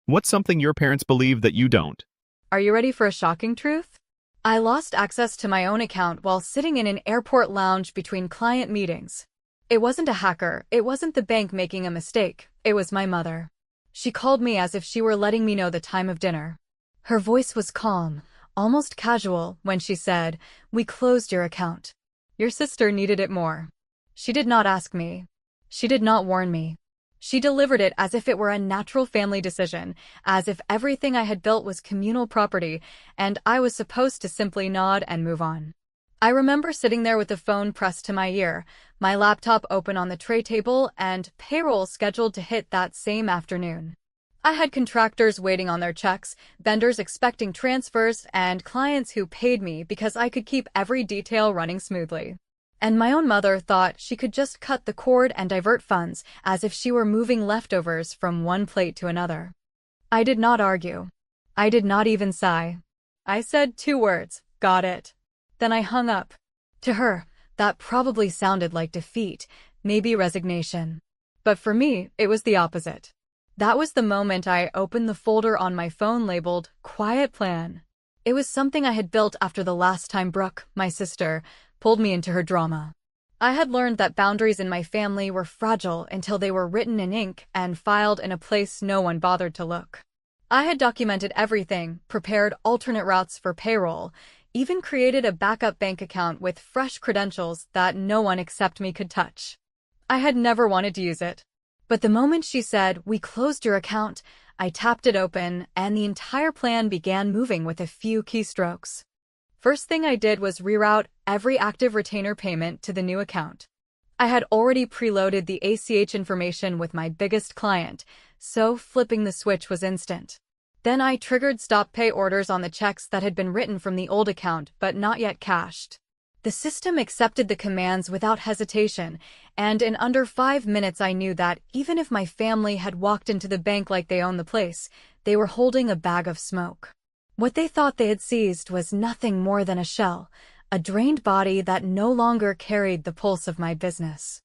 What's something your parents believe that you don't? Are you ready for a shocking truth? I lost access to my own account while sitting in an airport lounge between client meetings. It wasn't a hacker, it wasn't the bank making a mistake, it was my mother. She called me as if she were letting me know the time of dinner. Her voice was calm, almost casual, when she said, "We closed your account. Your sister needed it more." She did not ask me. She did not warn me. She delivered it as if it were a natural family decision, as if everything I had built was communal property, and I was supposed to simply nod and move on. I remember sitting there with the phone pressed to my ear, my laptop open on the tray table, and payroll scheduled to hit that same afternoon. I had contractors waiting on their checks, vendors expecting transfers, and clients who paid me because I could keep every detail running smoothly. And my own mother thought she could just cut the cord and divert funds as if she were moving leftovers from one plate to another. I did not argue. I did not even sigh. I said 2 words, "Got it." Then I hung up. To her, that probably sounded like defeat, maybe resignation. But for me, it was the opposite. That was the moment I opened the folder on my phone labeled Quiet Plan. It was something I had built after the last time Brooke, my sister, pulled me into her drama. I had learned that boundaries in my family were fragile until they were written in ink and filed in a place no one bothered to look. I had documented everything, prepared alternate routes for payroll, even created a backup bank account with fresh credentials that no one except me could touch. I had never wanted to use it. But the moment she said, "We closed your account," I tapped it open, and the entire plan began moving with a few keystrokes. First thing I did was reroute every active retainer payment to the new account. I had already preloaded the ACH information with my biggest client, so flipping the switch was instant. Then I triggered stop pay orders on the checks that had been written from the old account but not yet cashed. The system accepted the commands without hesitation, and in under 5 minutes I knew that even if my family had walked into the bank like they owned the place, they were holding a bag of smoke. What they thought they had seized was nothing more than a shell, a drained body that no longer carried the pulse of my business.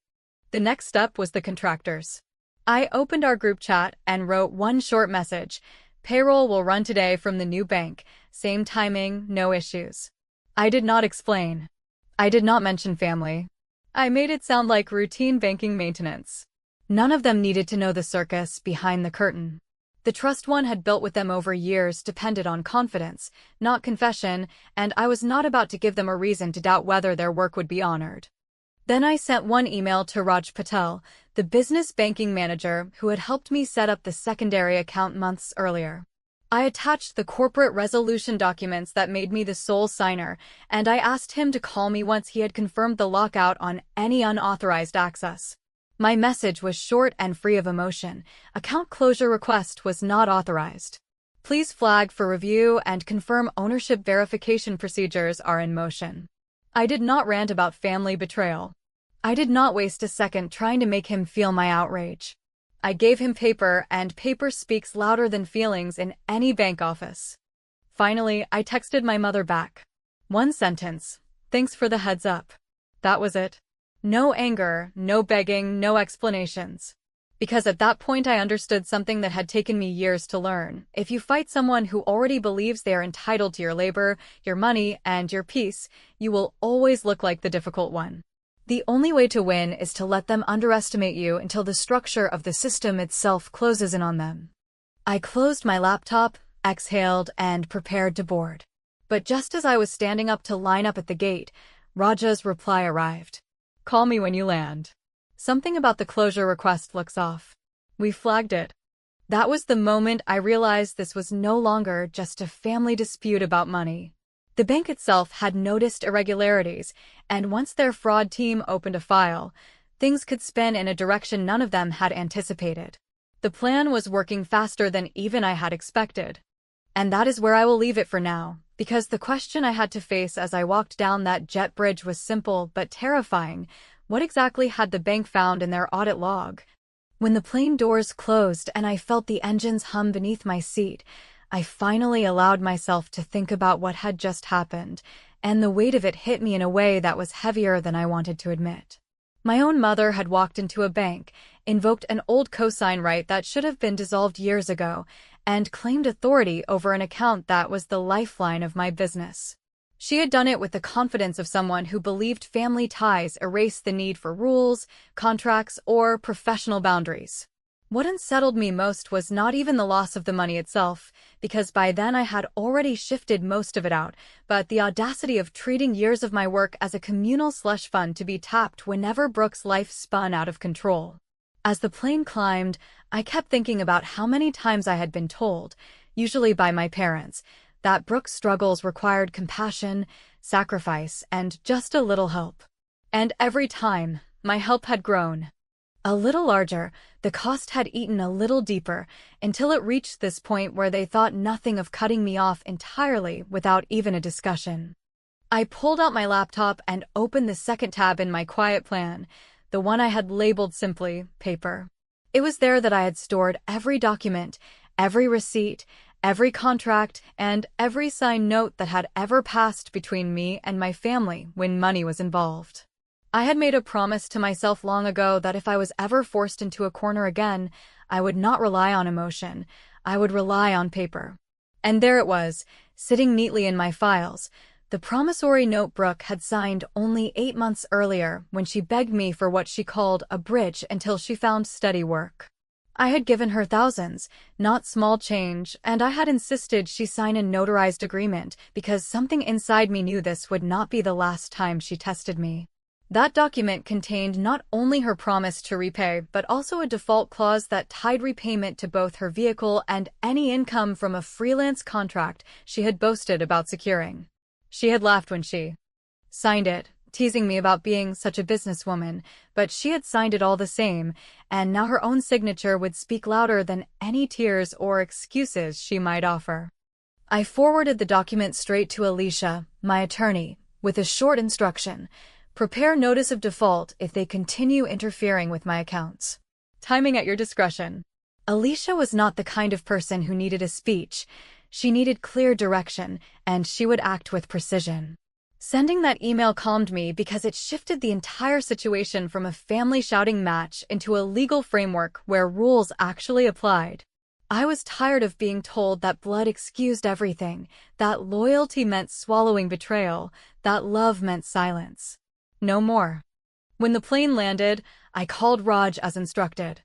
The next step was the contractors. I opened our group chat and wrote one short message: "Payroll will run today from the new bank, same timing, no issues." I did not explain. I did not mention family. I made it sound like routine banking maintenance. None of them needed to know the circus behind the curtain. The trust one had built with them over years depended on confidence, not confession, and I was not about to give them a reason to doubt whether their work would be honored. Then I sent one email to Raj Patel, the business banking manager who had helped me set up the secondary account months earlier. I attached the corporate resolution documents that made me the sole signer, and I asked him to call me once he had confirmed the lockout on any unauthorized access. My message was short and free of emotion. Account closure request was not authorized. Please flag for review and confirm ownership verification procedures are in motion. I did not rant about family betrayal. I did not waste a second trying to make him feel my outrage. I gave him paper, and paper speaks louder than feelings in any bank office. Finally, I texted my mother back. One sentence: "Thanks for the heads up." That was it. No anger, no begging, no explanations. Because at that point I understood something that had taken me years to learn. If you fight someone who already believes they are entitled to your labor, your money, and your peace, you will always look like the difficult one. The only way to win is to let them underestimate you until the structure of the system itself closes in on them. I closed my laptop, exhaled, and prepared to board. But just as I was standing up to line up at the gate, Raja's reply arrived. "Call me when you land. Something about the closure request looks off. We flagged it." That was the moment I realized this was no longer just a family dispute about money. The bank itself had noticed irregularities, and once their fraud team opened a file, things could spin in a direction none of them had anticipated. The plan was working faster than even I had expected. And that is where I will leave it for now, because the question I had to face as I walked down that jet bridge was simple but terrifying. What exactly had the bank found in their audit log? When the plane doors closed and I felt the engines hum beneath my seat, I finally allowed myself to think about what had just happened, and the weight of it hit me in a way that was heavier than I wanted to admit. My own mother had walked into a bank, invoked an old cosign right that should have been dissolved years ago, and claimed authority over an account that was the lifeline of my business. She had done it with the confidence of someone who believed family ties erased the need for rules, contracts, or professional boundaries. What unsettled me most was not even the loss of the money itself, because by then I had already shifted most of it out, but the audacity of treating years of my work as a communal slush fund to be tapped whenever Brooke's life spun out of control. As the plane climbed, I kept thinking about how many times I had been told, usually by my parents, that Brooke's struggles required compassion, sacrifice, and just a little help. And every time, my help had grown. A little larger, the cost had eaten a little deeper, until it reached this point where they thought nothing of cutting me off entirely without even a discussion. I pulled out my laptop and opened the second tab in my quiet plan, the one I had labeled simply paper. It was there that I had stored every document, every receipt, every contract, and every signed note that had ever passed between me and my family when money was involved. I had made a promise to myself long ago that if I was ever forced into a corner again, I would not rely on emotion, I would rely on paper. And there it was, sitting neatly in my files, the promissory note Brooke had signed only 8 months earlier when she begged me for what she called a bridge until she found steady work. I had given her thousands, not small change, and I had insisted she sign a notarized agreement because something inside me knew this would not be the last time she tested me. That document contained not only her promise to repay, but also a default clause that tied repayment to both her vehicle and any income from a freelance contract she had boasted about securing. She had laughed when she signed it, teasing me about being such a businesswoman, but she had signed it all the same, and now her own signature would speak louder than any tears or excuses she might offer. I forwarded the document straight to Alicia, my attorney, with a short instruction: prepare notice of default if they continue interfering with my accounts. Timing at your discretion. Alicia was not the kind of person who needed a speech. She needed clear direction, and she would act with precision. Sending that email calmed me because it shifted the entire situation from a family shouting match into a legal framework where rules actually applied. I was tired of being told that blood excused everything, that loyalty meant swallowing betrayal, that love meant silence. No more. When the plane landed, I called Raj as instructed.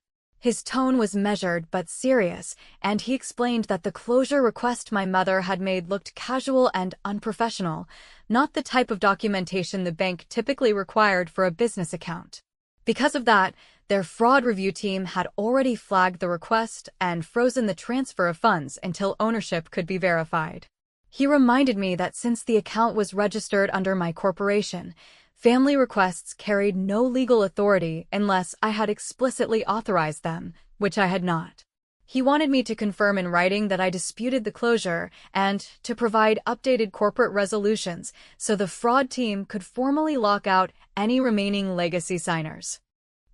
His tone was measured but serious, and he explained that the closure request my mother had made looked casual and unprofessional, not the type of documentation the bank typically required for a business account. Because of that, their fraud review team had already flagged the request and frozen the transfer of funds until ownership could be verified. He reminded me that since the account was registered under my corporation, family requests carried no legal authority unless I had explicitly authorized them, which I had not. He wanted me to confirm in writing that I disputed the closure and to provide updated corporate resolutions so the fraud team could formally lock out any remaining legacy signers.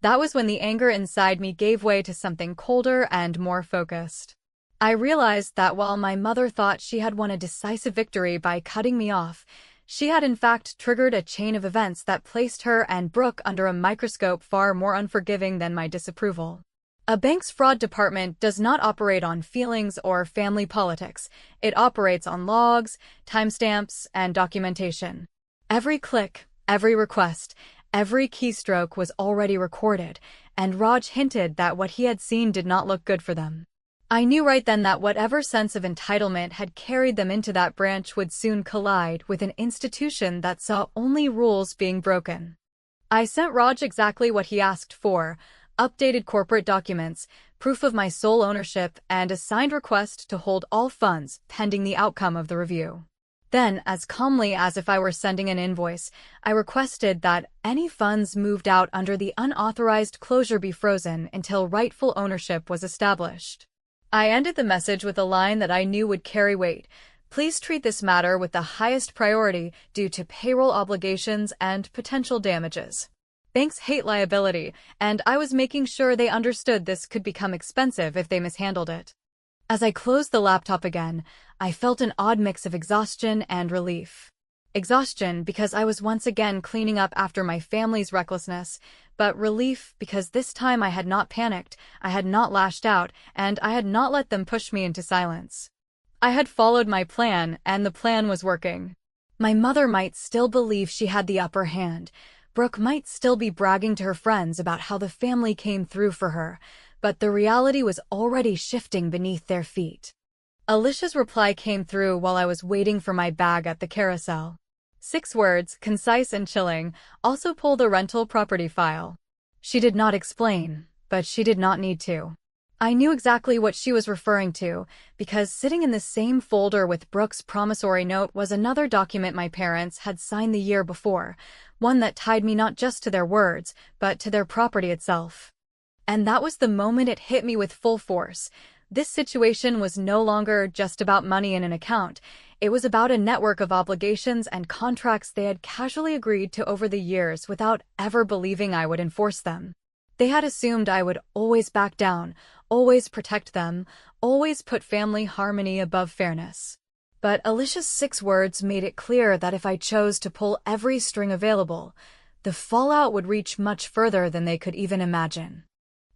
That was when the anger inside me gave way to something colder and more focused. I realized that while my mother thought she had won a decisive victory by cutting me off, she had in fact triggered a chain of events that placed her and Brooke under a microscope far more unforgiving than my disapproval. A bank's fraud department does not operate on feelings or family politics. It operates on logs, timestamps, and documentation. Every click, every request, every keystroke was already recorded, and Raj hinted that what he had seen did not look good for them. I knew right then that whatever sense of entitlement had carried them into that branch would soon collide with an institution that saw only rules being broken. I sent Raj exactly what he asked for: updated corporate documents, proof of my sole ownership, and a signed request to hold all funds pending the outcome of the review. Then, as calmly as if I were sending an invoice, I requested that any funds moved out under the unauthorized closure be frozen until rightful ownership was established. I ended the message with a line that I knew would carry weight: please treat this matter with the highest priority due to payroll obligations and potential damages. Banks hate liability, and I was making sure they understood this could become expensive if they mishandled it. As I closed the laptop again, I felt an odd mix of exhaustion and relief. Exhaustion because I was once again cleaning up after my family's recklessness, but relief because this time I had not panicked, I had not lashed out, and I had not let them push me into silence. I had followed my plan, and the plan was working. My mother might still believe she had the upper hand. Brooke might still be bragging to her friends about how the family came through for her, but the reality was already shifting beneath their feet. Alicia's reply came through while I was waiting for my bag at the carousel. 6 words, concise and chilling, also pull the rental property file. She did not explain, but she did not need to. I knew exactly what she was referring to, because sitting in the same folder with Brooke's promissory note was another document my parents had signed the year before, one that tied me not just to their words, but to their property itself. And that was the moment it hit me with full force. This situation was no longer just about money in an account. It was about a network of obligations and contracts they had casually agreed to over the years without ever believing I would enforce them. They had assumed I would always back down, always protect them, always put family harmony above fairness. But Alicia's 6 words made it clear that if I chose to pull every string available, the fallout would reach much further than they could even imagine.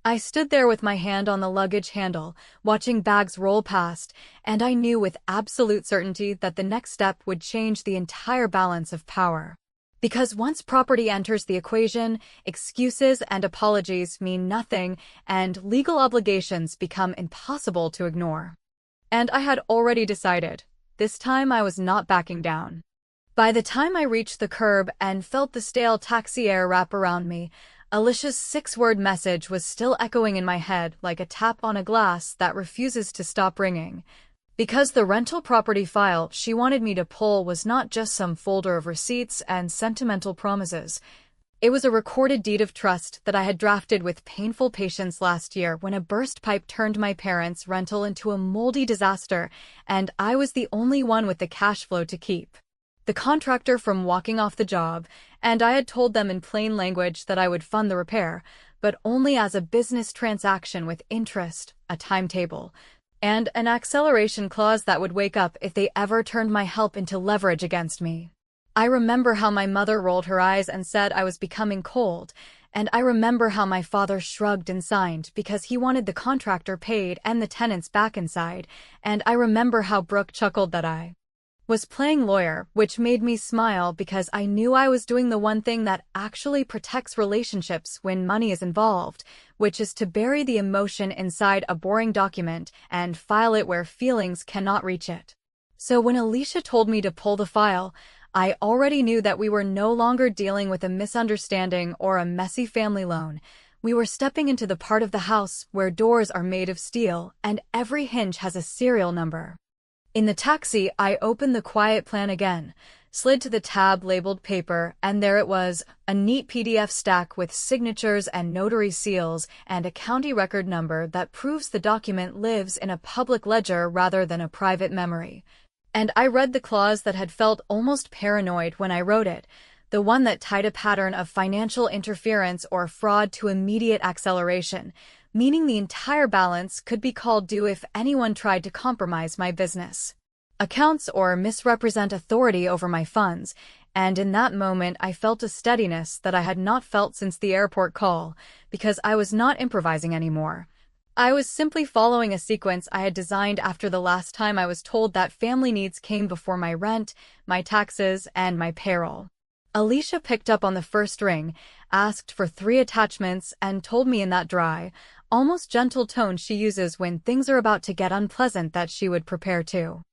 I stood there with my hand on the luggage handle, watching bags roll past, and I knew with absolute certainty that the next step would change the entire balance of power. Because once property enters the equation, excuses and apologies mean nothing, and legal obligations become impossible to ignore. And I had already decided. This time I was not backing down. By the time I reached the curb and felt the stale taxi air wrap around me, Alicia's 6-word message was still echoing in my head like a tap on a glass that refuses to stop ringing. Because the rental property file she wanted me to pull was not just some folder of receipts and sentimental promises. It was a recorded deed of trust that I had drafted with painful patience last year when a burst pipe turned my parents' rental into a moldy disaster, and I was the only one with the cash flow to keep the contractor from walking off the job, and I had told them in plain language that I would fund the repair, but only as a business transaction with interest, a timetable, and an acceleration clause that would wake up if they ever turned my help into leverage against me. I remember how my mother rolled her eyes and said I was becoming cold, and I remember how my father shrugged and signed because he wanted the contractor paid and the tenants back inside, and I remember how Brooke chuckled that I was playing lawyer, which made me smile because I knew I was doing the one thing that actually protects relationships when money is involved, which is to bury the emotion inside a boring document and file it where feelings cannot reach it. So when Alicia told me to pull the file, I already knew that we were no longer dealing with a misunderstanding or a messy family loan. We were stepping into the part of the house where doors are made of steel and every hinge has a serial number. In the taxi, I opened the quiet plan again, slid to the tab labeled paper, and there it was, a neat PDF stack with signatures and notary seals and a county record number that proves the document lives in a public ledger rather than a private memory. And I read the clause that had felt almost paranoid when I wrote it, the one that tied a pattern of financial interference or fraud to immediate acceleration, meaning the entire balance could be called due if anyone tried to compromise my business accounts or misrepresent authority over my funds, and in that moment I felt a steadiness that I had not felt since the airport call, because I was not improvising anymore. I was simply following a sequence I had designed after the last time I was told that family needs came before my rent, my taxes, and my payroll. Alicia picked up on the first ring, asked for 3 attachments, and told me in that dry, almost gentle tone she uses when things are about to get unpleasant that she would prepare 2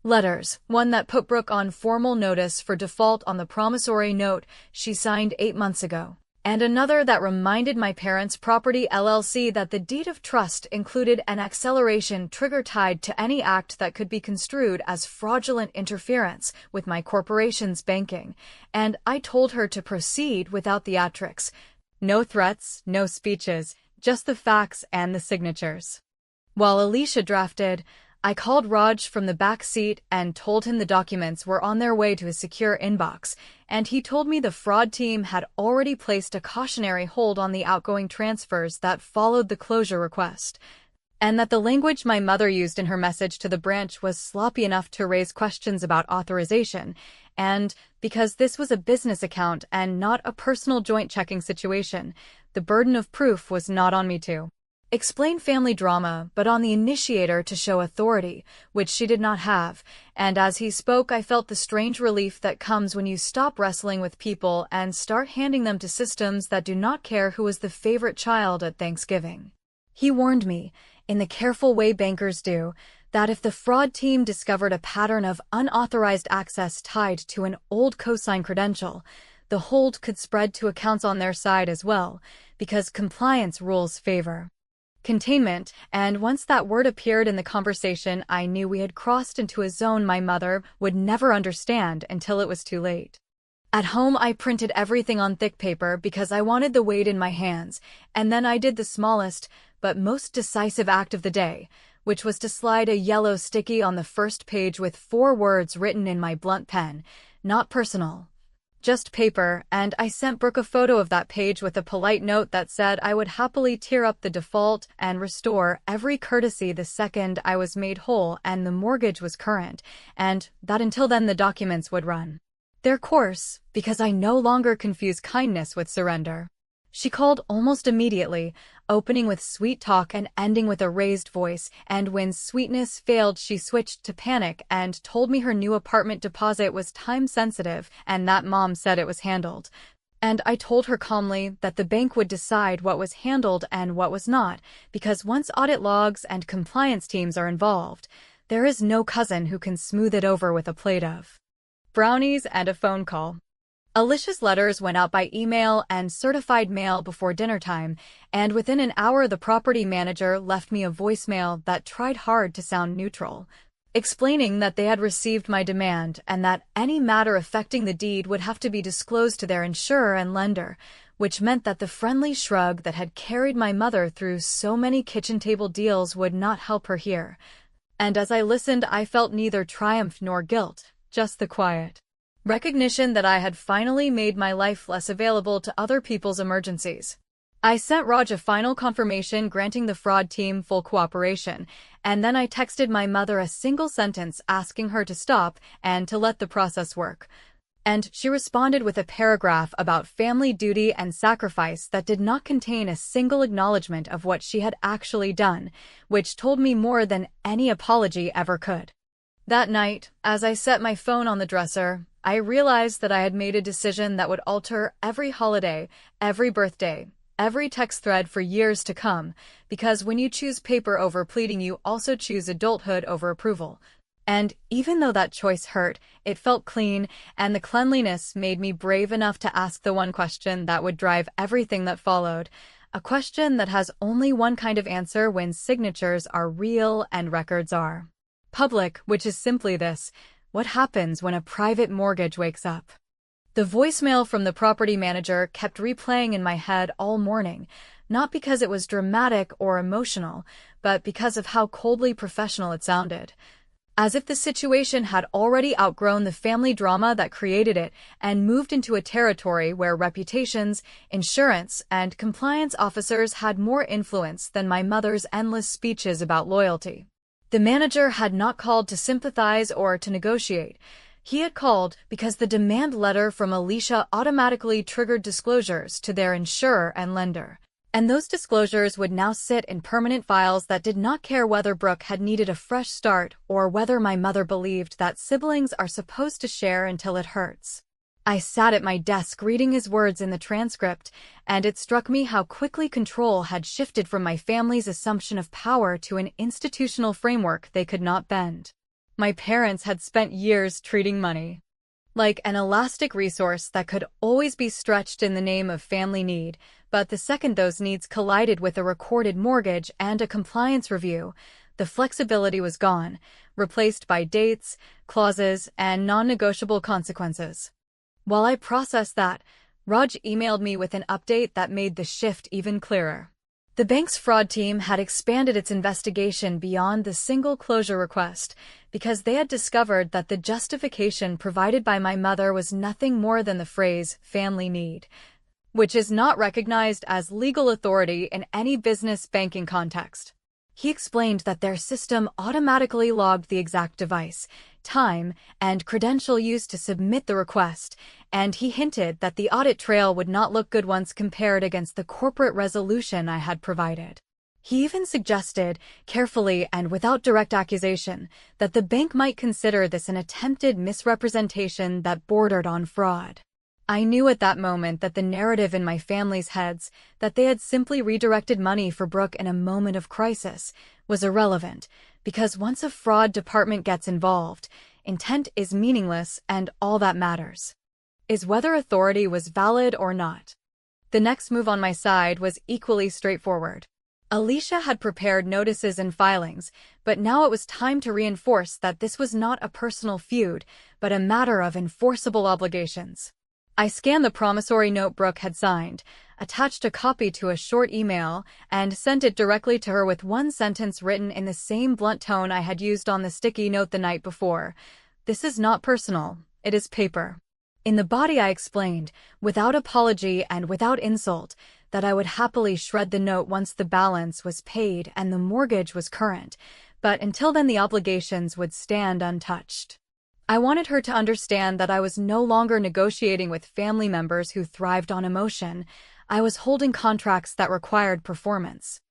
letters, one that put Brooke on formal notice for default on the promissory note she signed 8 months ago, and another that reminded my parents' property LLC that the deed of trust included an acceleration trigger tied to any act that could be construed as fraudulent interference with my corporation's banking, and I told her to proceed without theatrics. No threats, no speeches, just the facts and the signatures. While Alicia drafted, I called Raj from the back seat and told him the documents were on their way to a secure inbox, and he told me the fraud team had already placed a cautionary hold on the outgoing transfers that followed the closure request. and that the language my mother used in her message to the branch was sloppy enough to raise questions about authorization, and because this was a business account and not a personal joint checking situation, the burden of proof was not on me to explain family drama, but on the initiator to show authority, which she did not have, and as he spoke I felt the strange relief that comes when you stop wrestling with people and start handing them to systems that do not care who was the favorite child at Thanksgiving. He warned me, in the careful way bankers do, that if the fraud team discovered a pattern of unauthorized access tied to an old cosign credential, the hold could spread to accounts on their side as well, because compliance rules favor containment, and once that word appeared in the conversation, I knew we had crossed into a zone my mother would never understand until it was too late. At home, I printed everything on thick paper because I wanted the weight in my hands, and then I did the smallest but most decisive act of the day, which was to slide a yellow sticky on the first page with 4 words written in my blunt pen, not personal. Just paper, and I sent Brooke a photo of that page with a polite note that said I would happily tear up the default and restore every courtesy the second I was made whole and the mortgage was current, and that until then the documents would run their course, because I no longer confuse kindness with surrender. She called almost immediately, opening with sweet talk and ending with a raised voice, and when sweetness failed she switched to panic and told me her new apartment deposit was time-sensitive and that Mom said it was handled. And I told her calmly that the bank would decide what was handled and what was not, because once audit logs and compliance teams are involved, there is no cousin who can smooth it over with a plate of brownies and a phone call. Alicia's letters went out by email and certified mail before dinner time, and within an hour the property manager left me a voicemail that tried hard to sound neutral, explaining that they had received my demand and that any matter affecting the deed would have to be disclosed to their insurer and lender, which meant that the friendly shrug that had carried my mother through so many kitchen table deals would not help her here. And as I listened, I felt neither triumph nor guilt, just the quiet recognition that I had finally made my life less available to other people's emergencies. I sent Raj a final confirmation granting the fraud team full cooperation, and then I texted my mother a single sentence asking her to stop and to let the process work. And she responded with a paragraph about family duty and sacrifice that did not contain a single acknowledgement of what she had actually done, which told me more than any apology ever could. That night, as I set my phone on the dresser, I realized that I had made a decision that would alter every holiday, every birthday, every text thread for years to come, because when you choose paper over pleading, you also choose adulthood over approval. And even though that choice hurt, it felt clean, and the cleanliness made me brave enough to ask the one question that would drive everything that followed, a question that has only one kind of answer when signatures are real and records are public, which is simply this: what happens when a private mortgage wakes up? The voicemail from the property manager kept replaying in my head all morning, not because it was dramatic or emotional, but because of how coldly professional it sounded. As if the situation had already outgrown the family drama that created it and moved into a territory where reputations, insurance, and compliance officers had more influence than my mother's endless speeches about loyalty. The manager had not called to sympathize or to negotiate. He had called because the demand letter from Alicia automatically triggered disclosures to their insurer and lender. And those disclosures would now sit in permanent files that did not care whether Brooke had needed a fresh start or whether my mother believed that siblings are supposed to share until it hurts. I sat at my desk reading his words in the transcript, and it struck me how quickly control had shifted from my family's assumption of power to an institutional framework they could not bend. My parents had spent years treating money like an elastic resource that could always be stretched in the name of family need, but the second those needs collided with a recorded mortgage and a compliance review, the flexibility was gone, replaced by dates, clauses, and non-negotiable consequences. While I processed that, Raj emailed me with an update that made the shift even clearer. The bank's fraud team had expanded its investigation beyond the single closure request because they had discovered that the justification provided by my mother was nothing more than the phrase "family need," which is not recognized as legal authority in any business banking context. He explained that their system automatically logged the exact device, time, and credential used to submit the request, and he hinted that the audit trail would not look good once compared against the corporate resolution I had provided. He even suggested, carefully and without direct accusation, that the bank might consider this an attempted misrepresentation that bordered on fraud. I knew at that moment that the narrative in my family's heads, that they had simply redirected money for Brooke in a moment of crisis, was irrelevant, because once a fraud department gets involved, intent is meaningless and all that matters is whether authority was valid or not. The next move on my side was equally straightforward. Alicia had prepared notices and filings, but now it was time to reinforce that this was not a personal feud, but a matter of enforceable obligations. I scanned the promissory note Brooke had signed, attached a copy to a short email, and sent it directly to her with one sentence written in the same blunt tone I had used on the sticky note the night before. "This is not personal, it is paper." In the body I explained, without apology and without insult, that I would happily shred the note once the balance was paid and the mortgage was current, but until then the obligations would stand untouched. I wanted her to understand that I was no longer negotiating with family members who thrived on emotion. I was holding contracts that required performance.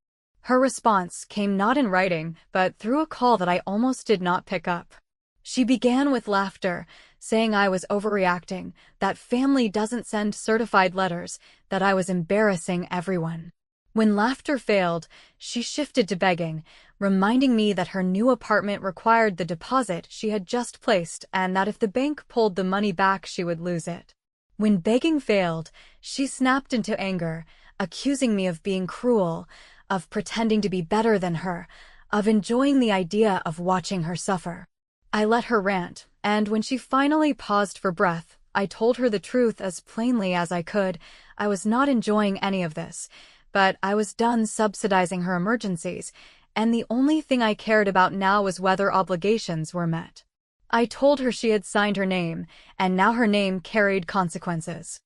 Her response came not in writing, but through a call that I almost did not pick up. She began with laughter, saying I was overreacting, that family doesn't send certified letters, that I was embarrassing everyone. When laughter failed, she shifted to begging, reminding me that her new apartment required the deposit she had just placed and that if the bank pulled the money back she would lose it. When begging failed, she snapped into anger, accusing me of being cruel, of pretending to be better than her, of enjoying the idea of watching her suffer. I let her rant, and when she finally paused for breath, I told her the truth as plainly as I could. I was not enjoying any of this, but I was done subsidizing her emergencies, and the only thing I cared about now was whether obligations were met. I told her she had signed her name, and now her name carried consequences.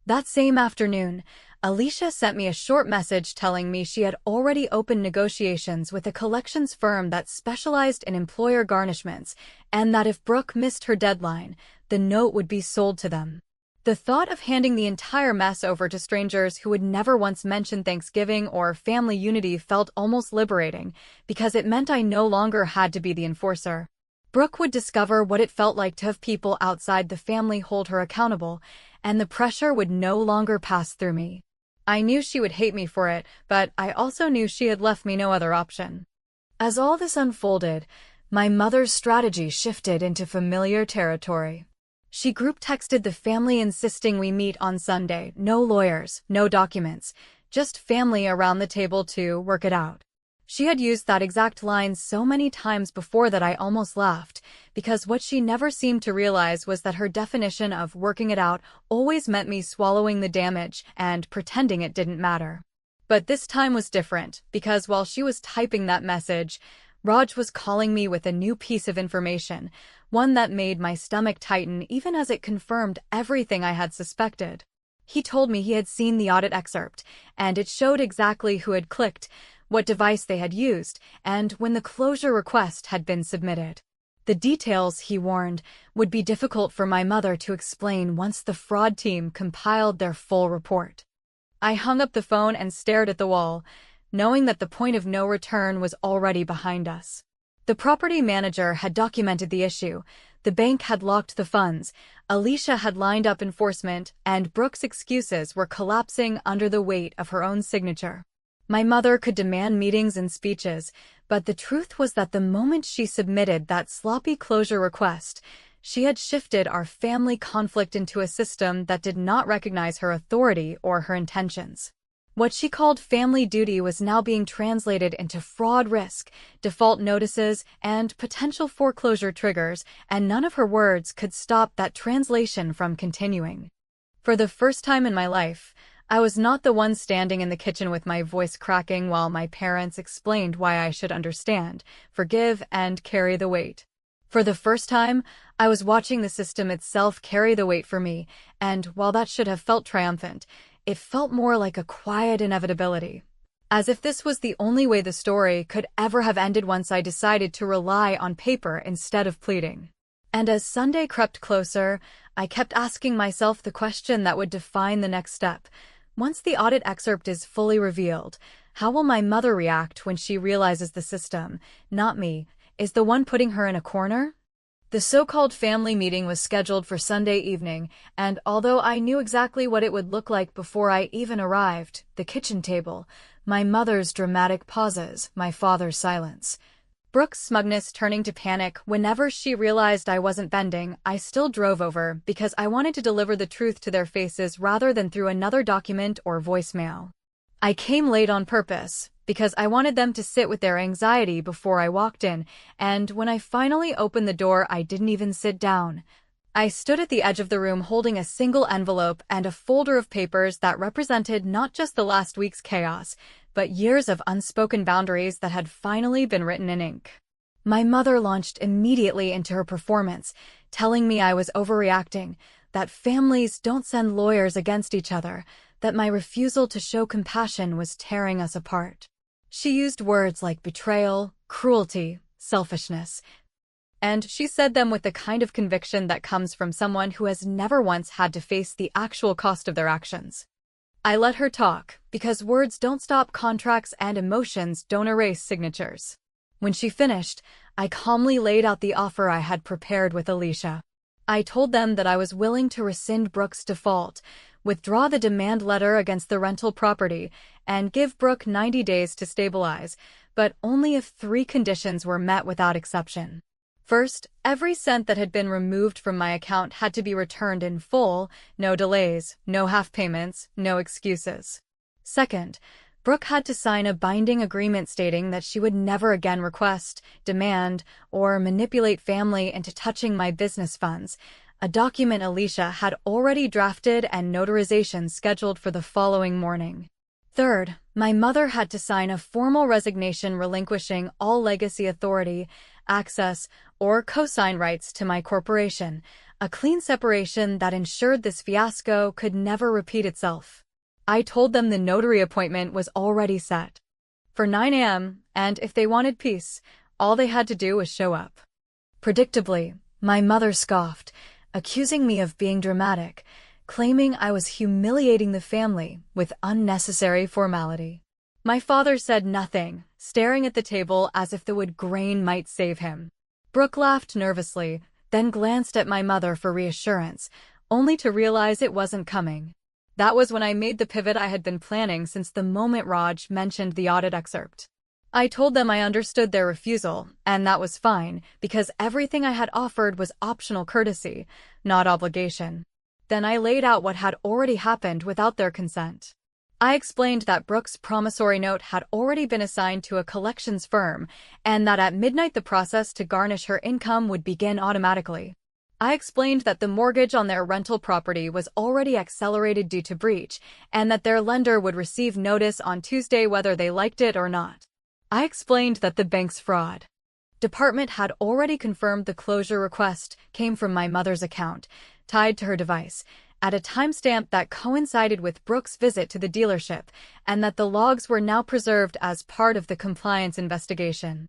That same afternoon, Alicia sent me a short message telling me she had already opened negotiations with a collections firm that specialized in employer garnishments, and that if Brooke missed her deadline, the note would be sold to them. The thought of handing the entire mess over to strangers who would never once mention Thanksgiving or family unity felt almost liberating, because it meant I no longer had to be the enforcer. Brooke would discover what it felt like to have people outside the family hold her accountable, and the pressure would no longer pass through me. I knew she would hate me for it, but I also knew she had left me no other option. As all this unfolded, my mother's strategy shifted into familiar territory. She group texted the family insisting we meet on Sunday, no lawyers, no documents, just family around the table to work it out. She had used that exact line so many times before that I almost laughed, because what she never seemed to realize was that her definition of working it out always meant me swallowing the damage and pretending it didn't matter. But this time was different, because while she was typing that message, Raj was calling me with a new piece of information, one that made my stomach tighten even as it confirmed everything I had suspected. He told me he had seen the audit excerpt, and it showed exactly who had clicked, what device they had used, and when the closure request had been submitted. The details, he warned, would be difficult for my mother to explain once the fraud team compiled their full report. I hung up the phone and stared at the wall, knowing that the point of no return was already behind us. The property manager had documented the issue, the bank had locked the funds, Alicia had lined up enforcement, and Brooke's excuses were collapsing under the weight of her own signature. My mother could demand meetings and speeches, but the truth was that the moment she submitted that sloppy closure request, she had shifted our family conflict into a system that did not recognize her authority or her intentions. What she called family duty was now being translated into fraud risk, default notices, and potential foreclosure triggers, and none of her words could stop that translation from continuing. For the first time in my life, I was not the one standing in the kitchen with my voice cracking while my parents explained why I should understand, forgive, and carry the weight. For the first time, I was watching the system itself carry the weight for me, and while that should have felt triumphant, it felt more like a quiet inevitability. As if this was the only way the story could ever have ended once I decided to rely on paper instead of pleading. And as Sunday crept closer, I kept asking myself the question that would define the next step. Once the audit excerpt is fully revealed, how will my mother react when she realizes the system, not me, is the one putting her in a corner? The so-called family meeting was scheduled for Sunday evening, and although I knew exactly what it would look like before I even arrived, the kitchen table, my mother's dramatic pauses, my father's silence, Brooke's smugness turning to panic whenever she realized I wasn't bending, I still drove over because I wanted to deliver the truth to their faces rather than through another document or voicemail. I came late on purpose, because I wanted them to sit with their anxiety before I walked in, and when I finally opened the door, I didn't even sit down. I stood at the edge of the room holding a single envelope and a folder of papers that represented not just the last week's chaos, but years of unspoken boundaries that had finally been written in ink. My mother launched immediately into her performance, telling me I was overreacting, that families don't send lawyers against each other, that my refusal to show compassion was tearing us apart. She used words like betrayal, cruelty, selfishness, and she said them with the kind of conviction that comes from someone who has never once had to face the actual cost of their actions. I let her talk, because words don't stop contracts and emotions don't erase signatures. When she finished, I calmly laid out the offer I had prepared with Alicia. I told them that I was willing to rescind Brooke's default, withdraw the demand letter against the rental property, and give Brooke 90 days to stabilize, but only if 3 conditions were met without exception. First, every cent that had been removed from my account had to be returned in full, no delays, no half payments, no excuses. Second, Brooke had to sign a binding agreement stating that she would never again request, demand, or manipulate family into touching my business funds, a document Alicia had already drafted and notarization scheduled for the following morning. Third, my mother had to sign a formal resignation relinquishing all legacy authority, access, or co-sign rights to my corporation, a clean separation that ensured this fiasco could never repeat itself. I told them the notary appointment was already set for 9 a.m., and if they wanted peace, all they had to do was show up. Predictably, my mother scoffed, accusing me of being dramatic, claiming I was humiliating the family with unnecessary formality. My father said nothing, staring at the table as if the wood grain might save him. Brooke laughed nervously, then glanced at my mother for reassurance, only to realize it wasn't coming. That was when I made the pivot I had been planning since the moment Raj mentioned the audit excerpt. I told them I understood their refusal, and that was fine, because everything I had offered was optional courtesy, not obligation. Then I laid out what had already happened without their consent. I explained that Brooke's promissory note had already been assigned to a collections firm, and that at midnight the process to garnish her income would begin automatically. I explained that the mortgage on their rental property was already accelerated due to breach, and that their lender would receive notice on Tuesday whether they liked it or not. I explained that the bank's fraud department had already confirmed the closure request came from my mother's account, tied to her device, at a timestamp that coincided with Brooke's visit to the dealership, and that the logs were now preserved as part of the compliance investigation.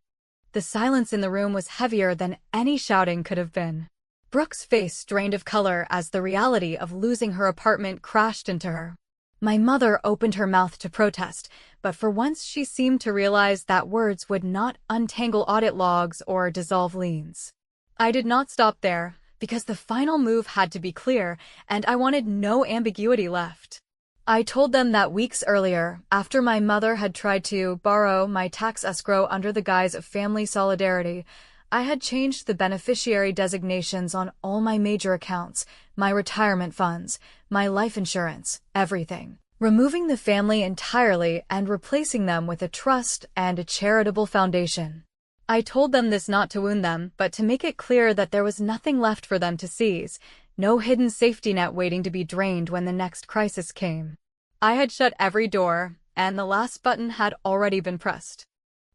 The silence in the room was heavier than any shouting could have been. Brooke's face drained of color as the reality of losing her apartment crashed into her. My mother opened her mouth to protest, but for once she seemed to realize that words would not untangle audit logs or dissolve liens. I did not stop there, because the final move had to be clear, and I wanted no ambiguity left. I told them that weeks earlier, after my mother had tried to borrow my tax escrow under the guise of family solidarity, I had changed the beneficiary designations on all my major accounts, my retirement funds, my life insurance, everything, removing the family entirely and replacing them with a trust and a charitable foundation. I told them this not to wound them, but to make it clear that there was nothing left for them to seize, no hidden safety net waiting to be drained when the next crisis came. I had shut every door, and the last button had already been pressed.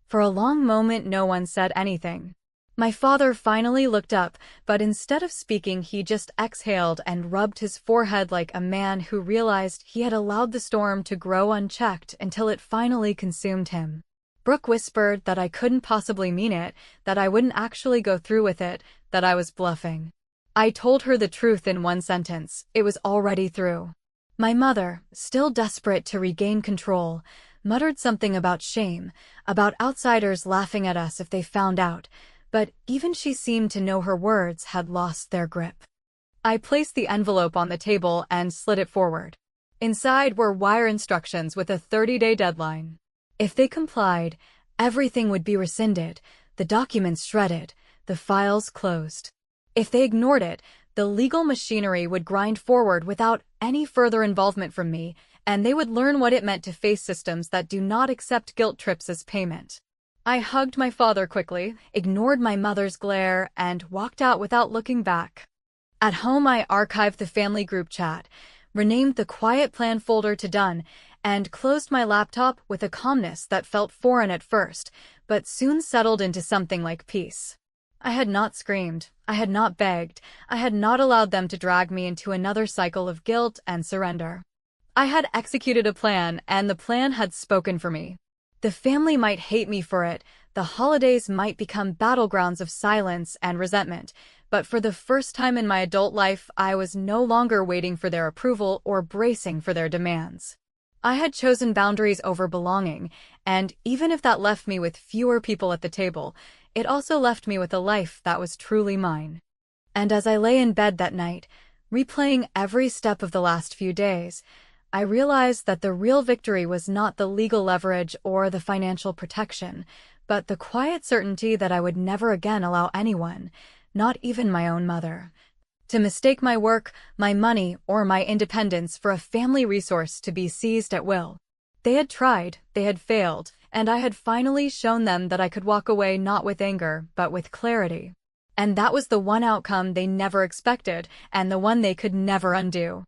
For a long moment no one said anything. My father finally looked up, but instead of speaking, he just exhaled and rubbed his forehead like a man who realized he had allowed the storm to grow unchecked until it finally consumed him. Brooke whispered that I couldn't possibly mean it, that I wouldn't actually go through with it, that I was bluffing. I told her the truth in one sentence: it was already through. My mother, still desperate to regain control, muttered something about shame, about outsiders laughing at us if they found out, but even she seemed to know her words had lost their grip. I placed the envelope on the table and slid it forward. Inside were wire instructions with a 30-day deadline. If they complied, everything would be rescinded, the documents shredded, the files closed. If they ignored it, the legal machinery would grind forward without any further involvement from me, and they would learn what it meant to face systems that do not accept guilt trips as payment. I hugged my father quickly, ignored my mother's glare, and walked out without looking back. At home, I archived the family group chat, renamed the Quiet Plan folder to Done, and closed my laptop with a calmness that felt foreign at first, but soon settled into something like peace. I had not screamed, I had not begged, I had not allowed them to drag me into another cycle of guilt and surrender. I had executed a plan, and the plan had spoken for me. The family might hate me for it, the holidays might become battlegrounds of silence and resentment, but for the first time in my adult life, I was no longer waiting for their approval or bracing for their demands. I had chosen boundaries over belonging, and even if that left me with fewer people at the table, it also left me with a life that was truly mine. And as I lay in bed that night, replaying every step of the last few days, I realized that the real victory was not the legal leverage or the financial protection, but the quiet certainty that I would never again allow anyone, not even my own mother, to mistake my work, my money, or my independence for a family resource to be seized at will. They had tried, they had failed, and I had finally shown them that I could walk away not with anger, but with clarity. And that was the one outcome they never expected, and the one they could never undo.